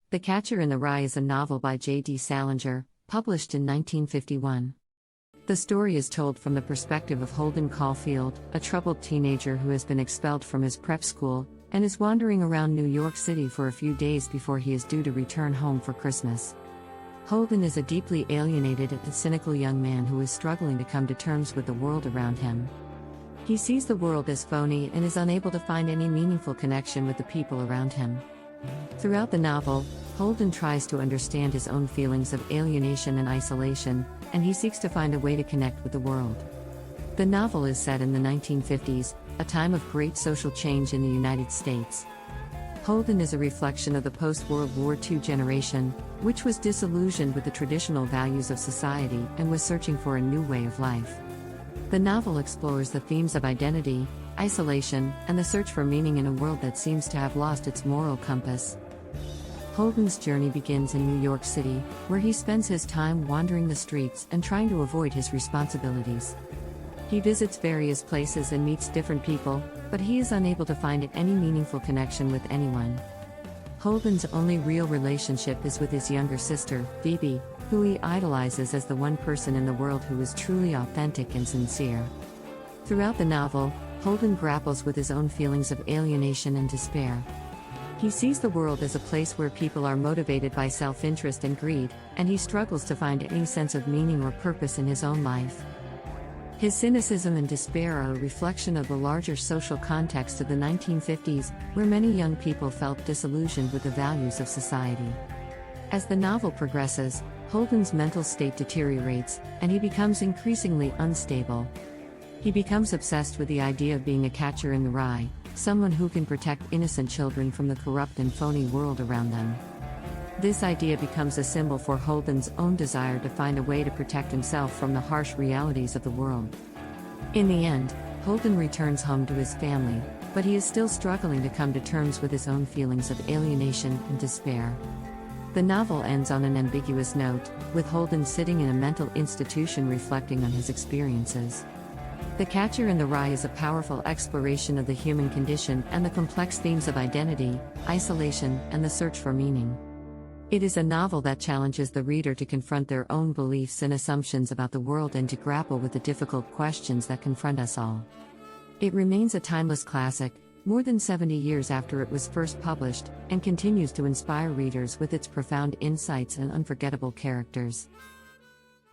The Catcher in the Rye is a novel by J.D. Salinger, published in 1951. The story is told from the perspective of Holden Caulfield, a troubled teenager who has been expelled from his prep school and is wandering around New York City for a few days before he is due to return home for Christmas. Holden is a deeply alienated and cynical young man who is struggling to come to terms with the world around him. He sees the world as phony and is unable to find any meaningful connection with the people around him. Throughout the novel, Holden tries to understand his own feelings of alienation and isolation, and he seeks to find a way to connect with the world. The novel is set in the 1950s, a time of great social change in the United States. Holden is a reflection of the post-World War II generation, which was disillusioned with the traditional values of society and was searching for a new way of life. The novel explores the themes of identity, isolation, and the search for meaning in a world that seems to have lost its moral compass. Holden's journey begins in New York City, where he spends his time wandering the streets and trying to avoid his responsibilities. He visits various places and meets different people, but he is unable to find any meaningful connection with anyone. Holden's only real relationship is with his younger sister, Phoebe, who he idolizes as the one person in the world who is truly authentic and sincere. Throughout the novel, Holden grapples with his own feelings of alienation and despair. He sees the world as a place where people are motivated by self-interest and greed, and he struggles to find any sense of meaning or purpose in his own life. His cynicism and despair are a reflection of the larger social context of the 1950s, where many young people felt disillusioned with the values of society. As the novel progresses, Holden's mental state deteriorates, and he becomes increasingly unstable. He becomes obsessed with the idea of being a catcher in the rye, someone who can protect innocent children from the corrupt and phony world around them. This idea becomes a symbol for Holden's own desire to find a way to protect himself from the harsh realities of the world. In the end, Holden returns home to his family, but he is still struggling to come to terms with his own feelings of alienation and despair. The novel ends on an ambiguous note, with Holden sitting in a mental institution reflecting on his experiences. The Catcher in the Rye is a powerful exploration of the human condition and the complex themes of identity, isolation, and the search for meaning. It is a novel that challenges the reader to confront their own beliefs and assumptions about the world and to grapple with the difficult questions that confront us all. It remains a timeless classic, more than 70 years after it was first published, and continues to inspire readers with its profound insights and unforgettable characters.